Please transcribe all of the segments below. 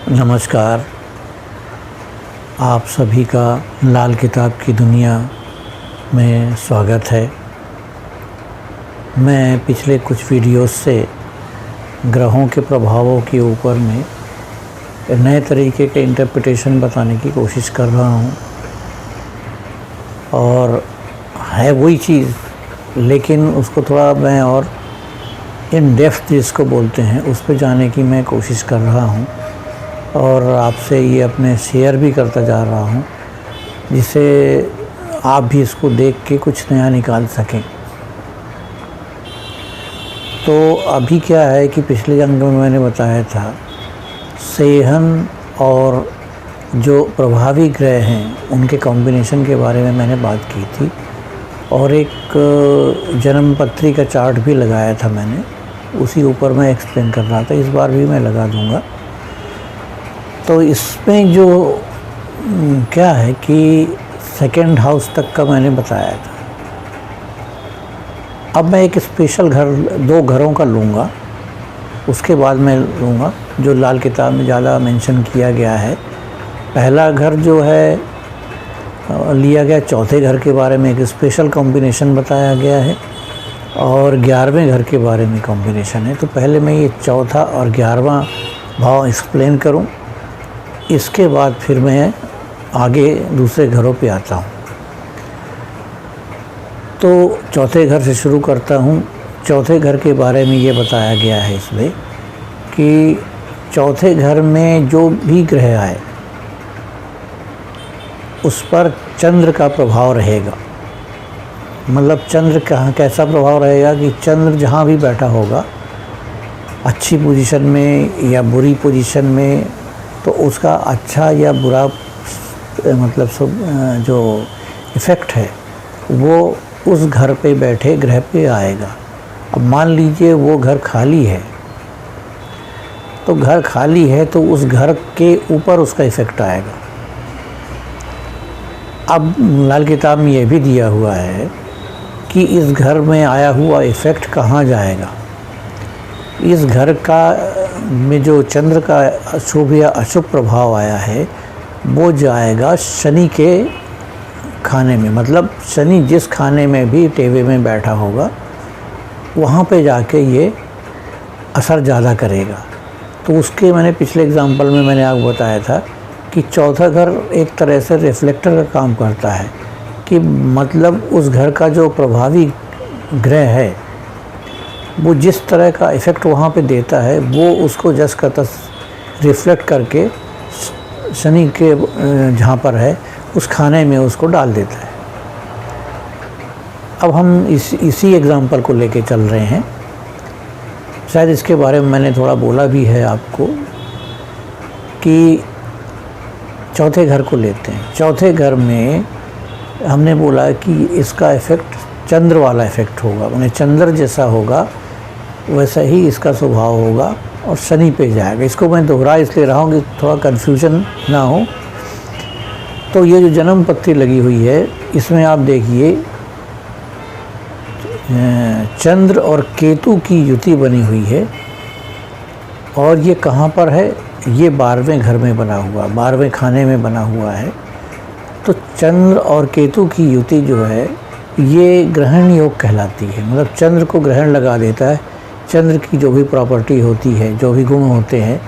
नमस्कार। आप सभी का लाल किताब की दुनिया में स्वागत है। मैं पिछले कुछ वीडियोस से ग्रहों के प्रभावों के ऊपर में नए तरीके के इंटरप्रिटेशन बताने की कोशिश कर रहा हूँ और है वही चीज़, लेकिन उसको थोड़ा मैं और इन डेप्थ जिसको बोलते हैं उस पर जाने की मैं कोशिश कर रहा हूँ और आपसे ये अपने शेयर भी करता जा रहा हूँ, जिससे आप भी इसको देख के कुछ नया निकाल सकें। तो अभी क्या है कि पिछले अंक में मैंने बताया था सेहन और जो प्रभावी ग्रह हैं उनके कॉम्बिनेशन के बारे में मैंने बात की थी और एक जन्म पत्री का चार्ट भी लगाया था मैंने, उसी ऊपर मैं एक्सप्लेन कर रहा था। इस बार भी मैं लगा दूंगा। तो इसमें जो क्या है कि सेकंड हाउस तक का मैंने बताया था। अब मैं एक स्पेशल घर, दो घरों का लूँगा, उसके बाद मैं लूँगा जो लाल किताब में ज़्यादा मेंशन किया गया है। पहला घर जो है लिया गया चौथे घर के बारे में, एक स्पेशल कॉम्बिनेशन बताया गया है और 11वें घर के बारे में कॉम्बिनेशन है। तो पहले मैं ये चौथा और 11वां भाव एक्सप्लेन करूं, इसके बाद फिर मैं आगे दूसरे घरों पे आता हूं। तो चौथे घर से शुरू करता हूं। चौथे घर के बारे में ये बताया गया है इसमें कि चौथे घर में जो भी ग्रह आए उस पर चंद्र का प्रभाव रहेगा। मतलब चंद्र कहाँ कैसा प्रभाव रहेगा कि चंद्र जहाँ भी बैठा होगा, अच्छी पोजीशन में या बुरी पोजीशन में, तो उसका अच्छा या बुरा मतलब जो इफ़ेक्ट है वो उस घर पे बैठे ग्रह पे आएगा। अब मान लीजिए वो घर खाली है, तो घर खाली है तो उस घर के ऊपर उसका इफ़ेक्ट आएगा। अब लाल किताब में ये भी दिया हुआ है कि इस घर में आया हुआ इफ़ेक्ट कहाँ जाएगा। इस घर का में जो चंद्र का शुभ या अशुभ प्रभाव आया है वो जाएगा शनि के खाने में। मतलब शनि जिस खाने में भी टेवे में बैठा होगा वहाँ पे जाके ये असर ज़्यादा करेगा। तो उसके मैंने पिछले एग्जाम्पल में मैंने आपको बताया था कि चौथा घर एक तरह से रिफ्लेक्टर का काम करता है, कि मतलब उस घर का जो प्रभावी ग्रह है वो जिस तरह का इफ़ेक्ट वहाँ पे देता है वो उसको जस का तस रिफ्लेक्ट करके शनि के जहाँ पर है उस खाने में उसको डाल देता है। अब हम इसी एग्ज़ाम्पल को लेके चल रहे हैं। शायद इसके बारे में मैंने थोड़ा बोला भी है आपको कि चौथे घर को लेते हैं। चौथे घर में हमने बोला कि इसका इफ़ेक्ट चंद्र वाला इफ़ेक्ट होगा, उन्हें चंद्र जैसा होगा वैसा ही इसका स्वभाव होगा और शनि पे जाएगा। इसको मैं दोहरा इसलिए रहा हूँ कि थोड़ा कन्फ्यूजन ना हो। तो ये जो जन्म पत्री लगी हुई है इसमें आप देखिए चंद्र और केतु की युति बनी हुई है और ये कहाँ पर है, ये 12वें घर में बना हुआ, 12वें खाने में बना हुआ है। तो चंद्र और केतु की युति जो है ये ग्रहण योग कहलाती है। मतलब चंद्र को ग्रहण लगा देता है। चंद्र की जो भी प्रॉपर्टी होती है, जो भी गुण होते हैं,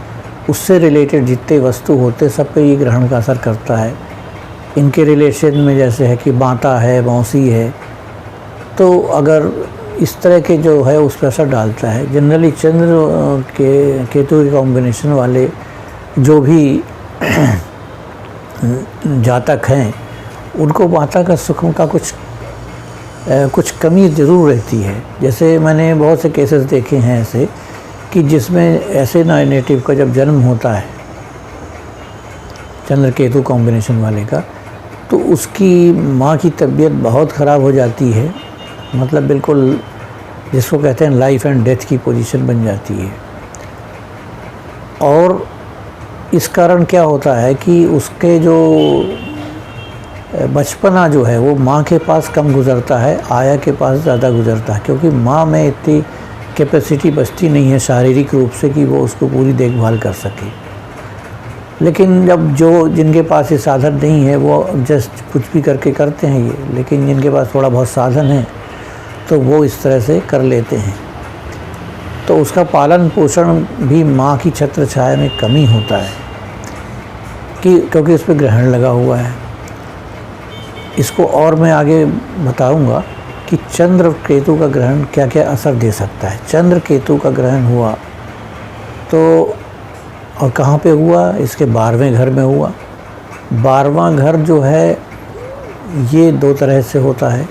उससे रिलेटेड जितने वस्तु होते सब पे ये ग्रहण का असर करता है। इनके रिलेशन में जैसे है कि माता है, मौसी है, तो अगर इस तरह के जो है उस पर असर डालता है। जनरली चंद्र के केतु के कॉम्बिनेशन वाले जो भी जातक हैं उनको माता का सुख का कुछ कमी ज़रूर रहती है। जैसे मैंने बहुत से केसेस देखे हैं ऐसे कि जिसमें ऐसे नेटिव का जब जन्म होता है चंद्र केतु कॉम्बिनेशन वाले का, तो उसकी माँ की तबीयत बहुत ख़राब हो जाती है। मतलब बिल्कुल जिसको कहते हैं लाइफ एंड डेथ की पोजीशन बन जाती है। और इस कारण क्या होता है कि उसके जो बचपना जो है वो माँ के पास कम गुज़रता है, आया के पास ज़्यादा गुज़रता है, क्योंकि माँ में इतनी कैपेसिटी बचती नहीं है शारीरिक रूप से कि वो उसको पूरी देखभाल कर सके। लेकिन जब जो जिनके पास ये साधन नहीं है वो जस्ट कुछ भी करके करते हैं ये, लेकिन जिनके पास थोड़ा बहुत साधन है तो वो इस तरह से कर लेते हैं। तो उसका पालन पोषण भी माँ की छत्र छाया में कमी होता है कि क्योंकि उस पर ग्रहण लगा हुआ है। इसको और मैं आगे बताऊंगा कि चंद्र केतु का ग्रहण क्या क्या असर दे सकता है। चंद्र केतु का ग्रहण हुआ तो और कहाँ पे हुआ, इसके 12वें घर में हुआ। 12वां घर जो है ये दो तरह से होता है।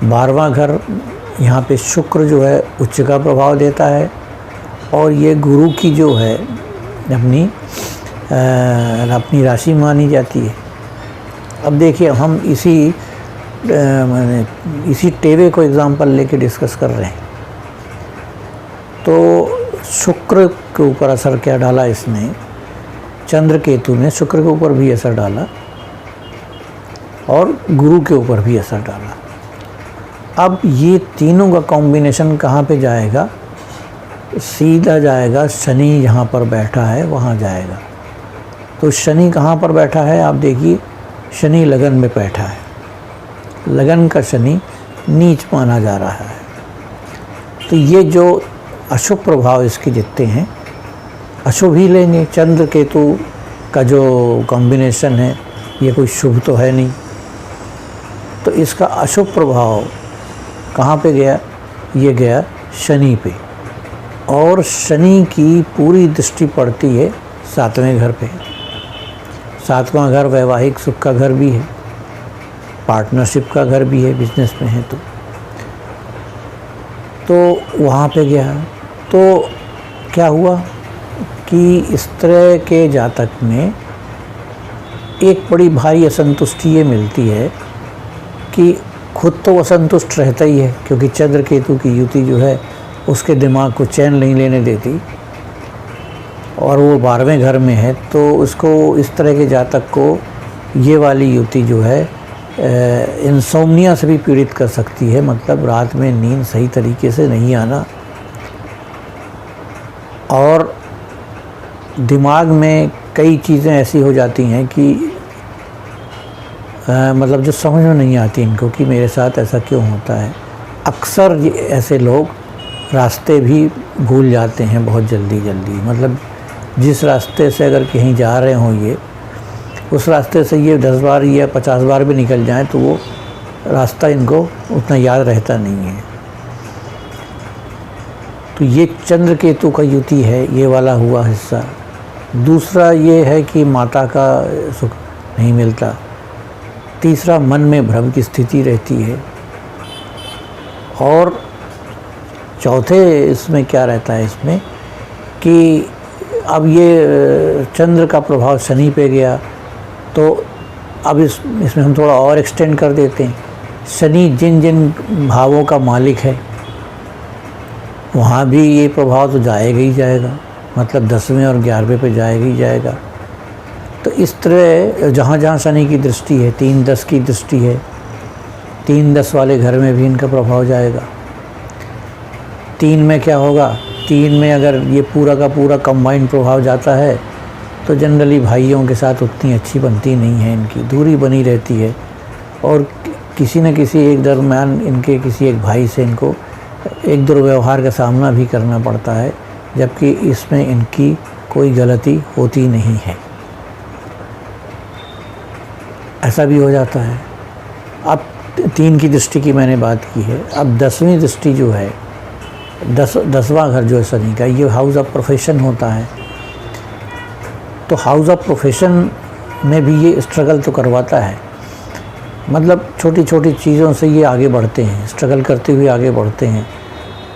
12वां घर यहाँ पे शुक्र जो है उच्च का प्रभाव देता है और ये गुरु की जो है अपनी राशि मानी जाती है। अब देखिए हम इसी टेवे को एग्जांपल लेके डिस्कस कर रहे हैं। तो शुक्र के ऊपर असर क्या डाला इसने, चंद्र केतु ने शुक्र के ऊपर भी असर डाला और गुरु के ऊपर भी असर डाला। अब ये तीनों का कॉम्बिनेशन कहाँ पे जाएगा, सीधा जाएगा शनि यहाँ पर बैठा है वहाँ जाएगा। तो शनि कहाँ पर बैठा है आप देखिए, शनि लगन में बैठा है। लगन का शनि नीच माना जा रहा है। तो ये जो अशुभ प्रभाव इसके जितने हैं अशुभ ही लेंगे। चंद्र केतु का जो कॉम्बिनेशन है ये कोई शुभ तो है नहीं, तो इसका अशुभ प्रभाव कहाँ पे गया, ये गया शनि पे। और शनि की पूरी दृष्टि पड़ती है 7वें घर पे। 7वां घर वैवाहिक सुख का घर भी है, पार्टनरशिप का घर भी है, बिजनेस में है तो वहाँ पे गया। तो क्या हुआ कि इस तरह के जातक में एक बड़ी भारी असंतुष्टि ये मिलती है कि खुद तो असंतुष्ट रहता ही है, क्योंकि चंद्र केतु की युति जो है उसके दिमाग को चैन नहीं लेने देती और वो 12वें घर में है। तो उसको इस तरह के जातक को ये वाली युति जो है इंसोम्निया से भी पीड़ित कर सकती है, मतलब रात में नींद सही तरीके से नहीं आना और दिमाग में कई चीज़ें ऐसी हो जाती हैं कि मतलब जो समझ में नहीं आती इनको कि मेरे साथ ऐसा क्यों होता है। अक्सर ऐसे लोग रास्ते भी भूल जाते हैं बहुत जल्दी, मतलब जिस रास्ते से अगर कहीं जा रहे हों ये, उस रास्ते से ये 10 बार या 50 बार भी निकल जाएं तो वो रास्ता इनको उतना याद रहता नहीं है। तो ये चंद्र केतु का युति है, ये वाला हुआ हिस्सा। दूसरा ये है कि माता का सुख नहीं मिलता। तीसरा मन में भ्रम की स्थिति रहती है। और चौथे इसमें क्या रहता है इसमें कि अब ये चंद्र का प्रभाव शनि पे गया तो अब इसमें हम थोड़ा और एक्सटेंड कर देते हैं। शनि जिन जिन भावों का मालिक है वहाँ भी ये प्रभाव तो जाएगा ही जाएगा, मतलब 10वें और 11वें पे जाएगा ही जाएगा। तो इस तरह जहाँ जहाँ शनि की दृष्टि है, 3-10 की दृष्टि है, 3-10 वाले घर में भी इनका प्रभाव जाएगा। 3 में क्या होगा, 3 में अगर ये पूरा का पूरा कंबाइंड प्रभाव जाता है तो जनरली भाइयों के साथ उतनी अच्छी बनती नहीं है, इनकी दूरी बनी रहती है और किसी न किसी एक दरम्यान इनके किसी एक भाई से इनको एक दुर्व्यवहार का सामना भी करना पड़ता है, जबकि इसमें इनकी कोई गलती होती नहीं है। ऐसा भी हो जाता है। अब 3 की दृष्टि की मैंने बात की है। अब 10वीं दृष्टि जो है, 10वां घर जो है शनि का, ये हाउस ऑफ प्रोफेशन होता है। तो हाउस ऑफ प्रोफेशन में भी ये स्ट्रगल तो करवाता है, मतलब छोटी छोटी चीज़ों से ये आगे बढ़ते हैं, स्ट्रगल करते हुए आगे बढ़ते हैं,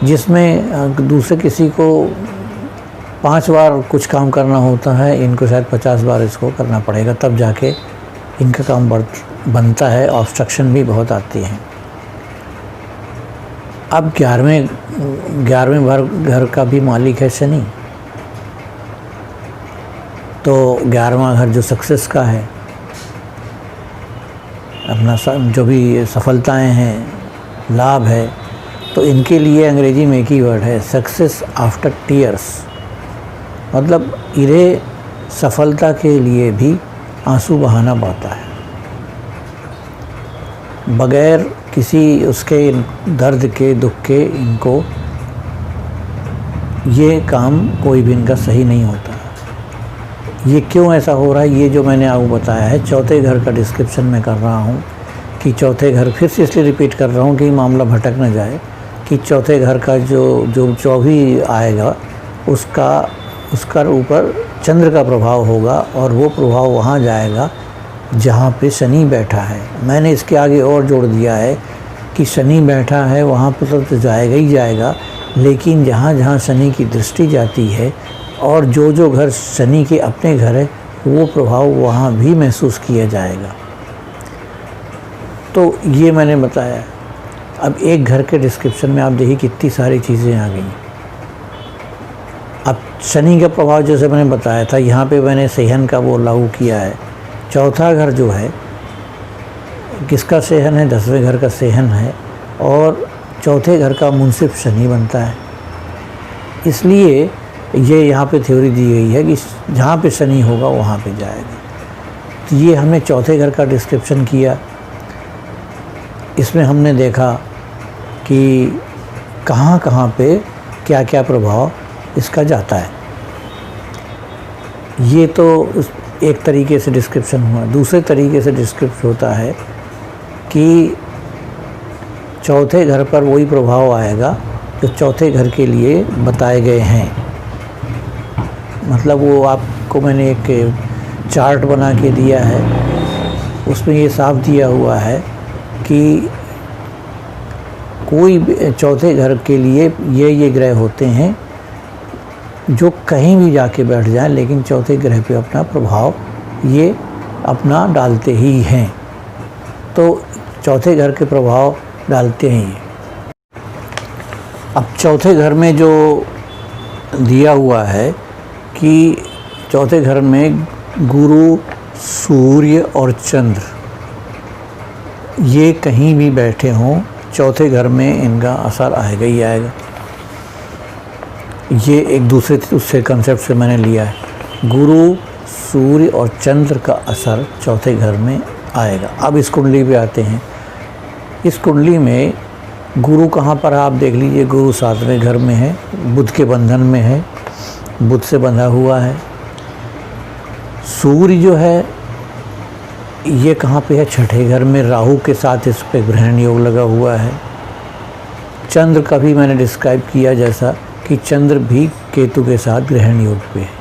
जिसमें दूसरे किसी को 5 बार कुछ काम करना होता है, इनको शायद 50 बार इसको करना पड़ेगा, तब जाके इनका काम बनता है। ऑब्स्ट्रक्शन भी बहुत आती हैं। अब 11वें घर का भी मालिक है शनि, तो 11वां घर जो सक्सेस का है, अपना जो भी सफलताएं हैं, लाभ है, तो इनके लिए अंग्रेजी में एक ही वर्ड है, सक्सेस आफ्टर टीयर्स। मतलब इन्हें सफलता के लिए भी आंसू बहाना पड़ता है, बगैर किसी उसके दर्द के, दुख के इनको ये काम कोई भी इनका सही नहीं होता। ये क्यों ऐसा हो रहा है, ये जो मैंने आपको बताया है, चौथे घर का डिस्क्रिप्शन मैं कर रहा हूँ कि चौथे घर, फिर से इसलिए रिपीट कर रहा हूँ कि मामला भटक न जाए, कि चौथे घर का जो भी आएगा उसका ऊपर चंद्र का प्रभाव होगा, और वो प्रभाव वहाँ जाएगा जहाँ पे शनि बैठा है। मैंने इसके आगे और जोड़ दिया है कि शनि बैठा है वहाँ पर तो जाएगा ही जाएगा, लेकिन जहाँ जहाँ शनि की दृष्टि जाती है और जो घर शनि के अपने घर है, वो प्रभाव वहाँ भी महसूस किया जाएगा। तो ये मैंने बताया। अब एक घर के डिस्क्रिप्शन में आप देखिए कितनी सारी चीज़ें आ गई। अब शनि का प्रभाव जैसे मैंने बताया था, यहाँ पे मैंने सेहन का वो लागू किया है। चौथा घर जो है किसका सेहन है, 10वें घर का सेहन है, और चौथे घर का मुंसिफ शनि बनता है। इसलिए ये यहाँ पे थ्योरी दी गई है कि जहाँ पे शनि होगा वहाँ पे जाएगा। तो ये हमने चौथे घर का डिस्क्रिप्शन किया। इसमें हमने देखा कि कहाँ कहाँ पे क्या क्या प्रभाव इसका जाता है। ये तो एक तरीके से डिस्क्रिप्शन हुआ। दूसरे तरीके से डिस्क्रिप्शन होता है कि चौथे घर पर वही प्रभाव आएगा जो चौथे घर के लिए बताए गए हैं। मतलब वो आपको मैंने एक चार्ट बना के दिया है, उसमें ये साफ दिया हुआ है कि कोई चौथे घर के लिए ये ग्रह होते हैं जो कहीं भी जाके बैठ जाएं, लेकिन चौथे ग्रह पे अपना प्रभाव ये अपना डालते ही हैं। तो चौथे घर के प्रभाव डालते हैं ये। अब चौथे घर में जो दिया हुआ है कि चौथे घर में गुरु, सूर्य और चंद्र ये कहीं भी बैठे हों, चौथे घर में इनका असर आएगा ही आएगा। ये एक दूसरे उससे कंसेप्ट से मैंने लिया है। गुरु, सूर्य और चंद्र का असर चौथे घर में आएगा। अब इस कुंडली पे आते हैं। इस कुंडली में गुरु कहाँ पर है आप देख लीजिए। गुरु 7वें घर में है, बुध के बंधन में है, बुध से बंधा हुआ है। सूर्य जो है ये कहाँ पे है, छठे घर में, राहु के साथ इस पे ग्रहण योग लगा हुआ है। चंद्र का भी मैंने डिस्क्राइब किया जैसा कि चंद्र भी केतु के साथ ग्रहण योग पे है।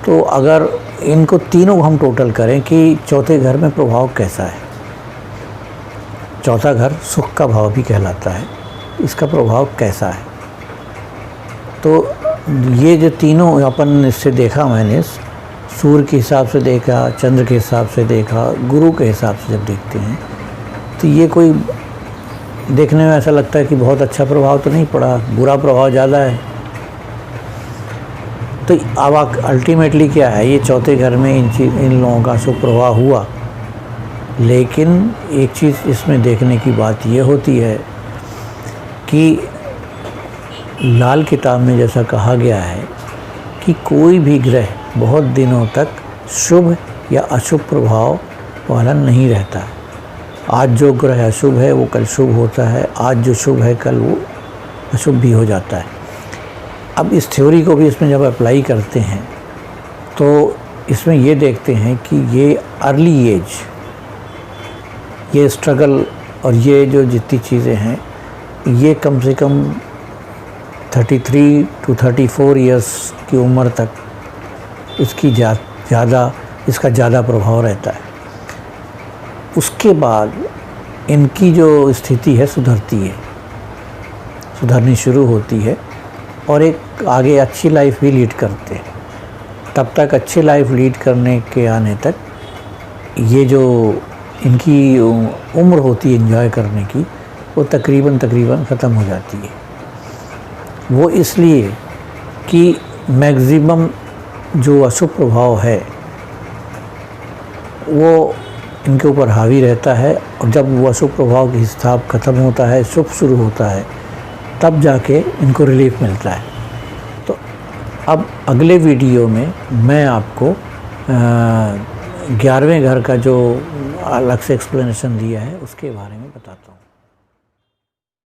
तो अगर इनको तीनों हम टोटल करें कि चौथे घर में प्रभाव कैसा है। चौथा घर सुख का भाव भी कहलाता है, इसका प्रभाव कैसा है। तो ये जो तीनों अपन इससे देखा, मैंने सूर्य के हिसाब से देखा, चंद्र के हिसाब से देखा, गुरु के हिसाब से जब देखते हैं तो ये कोई देखने में ऐसा लगता है कि बहुत अच्छा प्रभाव तो नहीं पड़ा, बुरा प्रभाव ज़्यादा है। तो अब अल्टीमेटली क्या है, ये चौथे घर में इन लोगों का शुभ प्रभाव हुआ। लेकिन एक चीज़ इसमें देखने की बात ये होती है कि लाल किताब में जैसा कहा गया है कि कोई भी ग्रह बहुत दिनों तक शुभ या अशुभ प्रभाव वाला नहीं रहता है। आज जो ग्रह अशुभ है वो कल शुभ होता है, आज जो शुभ है कल वो अशुभ भी हो जाता है। अब इस थ्योरी को भी इसमें जब अप्लाई करते हैं तो इसमें ये देखते हैं कि ये अर्ली एज, ये स्ट्रगल और ये जो जितनी चीज़ें हैं ये कम से कम 33 to 34 इयर्स की उम्र तक इसकी इसका ज़्यादा प्रभाव रहता है। उसके बाद इनकी जो स्थिति है सुधरनी शुरू होती है और एक आगे अच्छी लाइफ भी लीड करते हैं। तब तक अच्छी लाइफ लीड करने के आने तक ये जो इनकी उम्र होती है एंजॉय करने की, वो तकरीबन ख़त्म हो जाती है। वो इसलिए कि मैक्सिमम जो अशुभ प्रभाव है वो इनके ऊपर हावी रहता है, और जब वो अशुभ प्रभाव की हिसाब ख़त्म होता है, शुभ शुरू होता है, तब जाके इनको रिलीफ मिलता है। तो अब अगले वीडियो में मैं आपको 11वें घर का जो अलग से एक्सप्लेनेशन दिया है उसके बारे में बताता हूँ।